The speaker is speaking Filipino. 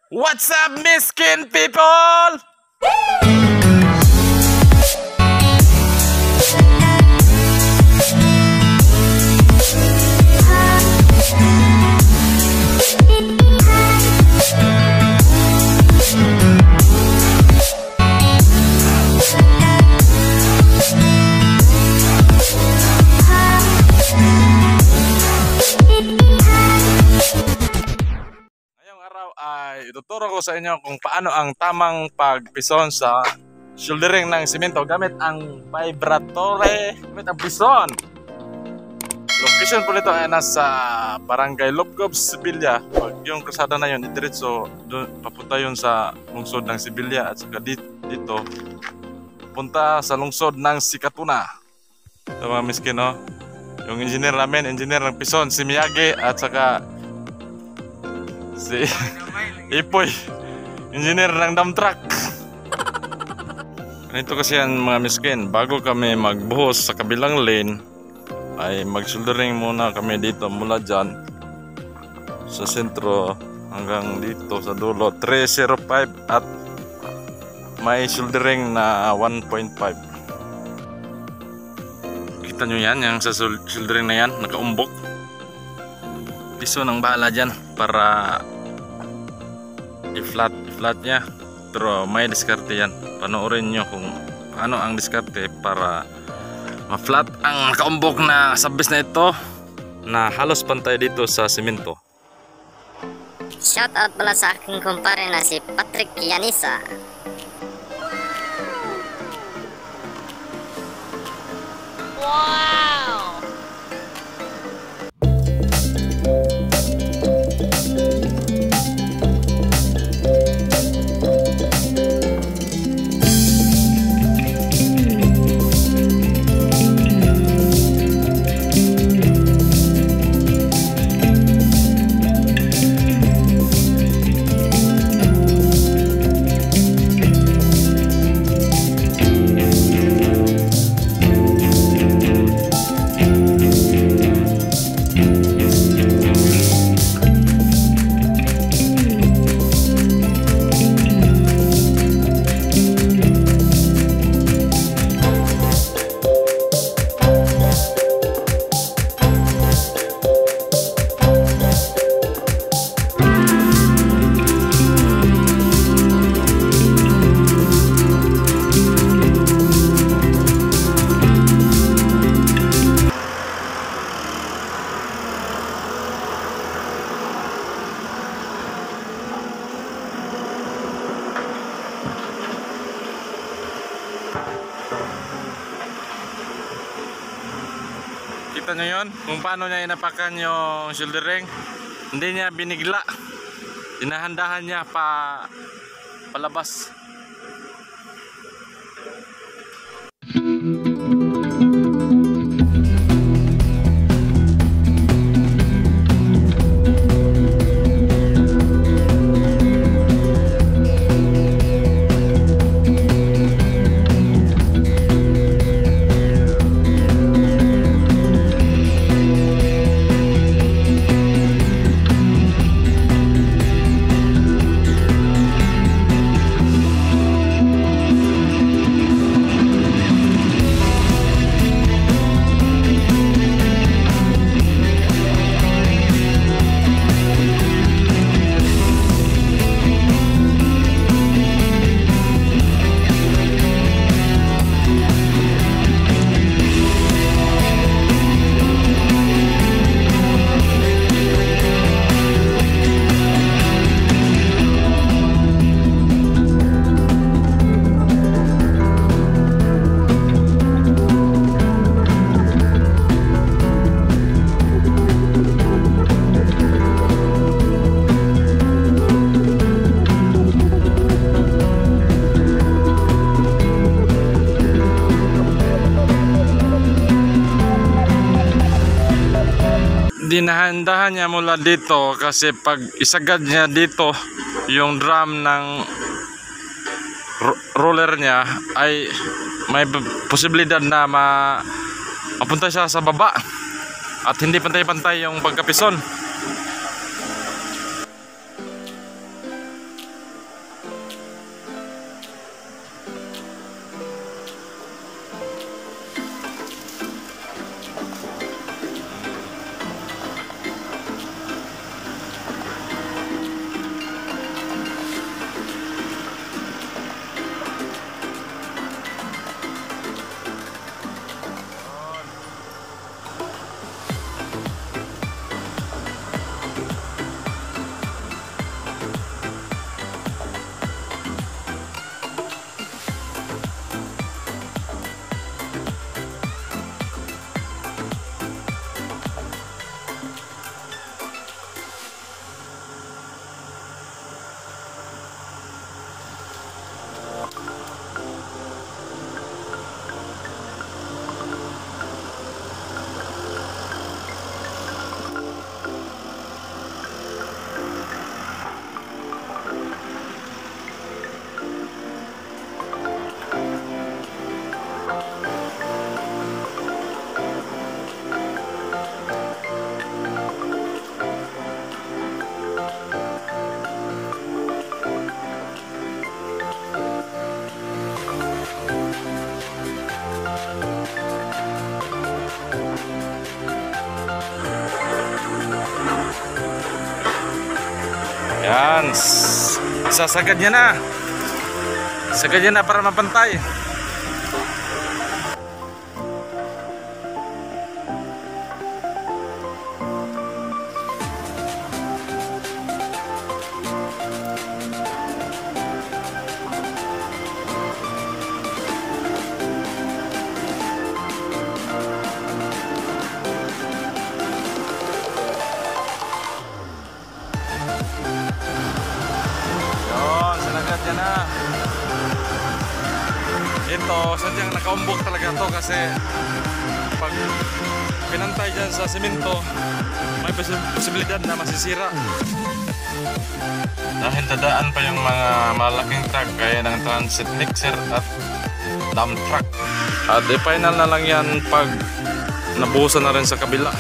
What's up, miskin people? Ay ituturo ko sa inyo kung paano ang tamang pagpison sa shouldering ng simento gamit ang vibratore, gamit ang pison. Location po nito ay nasa Barangay Lubgob, Sibilya. Pag yung krusada na yun, diretso papunta yun sa lungsod ng Sibilya at saka dito punta sa lungsod ng Sikatuna. Ito mga miskin, no? Yung engineer namin, engineer ng pison, si Miyagi at saka si Ipoy, engineer ng dump truck. Ito kasi yan mga miskin, bago kami magbuhos sa kabilang lane ay mag-shouldering muna kami dito mula dyan sa sentro hanggang dito sa dulo 305 at may shouldering na 1.5. Kita nyo yan, yung sa shouldering na yan, nakaumbok. Piso ng bahala dyan para i-flat nya, pero may diskarte yan. Panoorin nyo kung paano ang diskarte para ma-flat ang nakaumbok na sabis na ito na halos pantay dito sa simento. Shout out pala sa aking kumpare na si Patrick Yanisa. Wow! Kita nyo yun kung paano niya inapakan yung shouldering. Hindi niya binigla, dinahandahan niya palabas. Dinahandahan niya mula dito kasi pag isagad niya dito yung drum ng roller niya ay may posibilidad na mapunta siya sa baba at hindi pantay-pantay yung pagkapison. Yan, sasagad niya na. Sagad niya na para mapantay. Yan na. Ito, sadyang nakaumbok talaga to kasi pag pinantay dyan sa simento, may posibilidad na masisira. Dahil dadaan pa yung mga malaking truck gaya ng transit mixer at dump truck. At final na lang yan pag nabuhusan na rin sa kabila.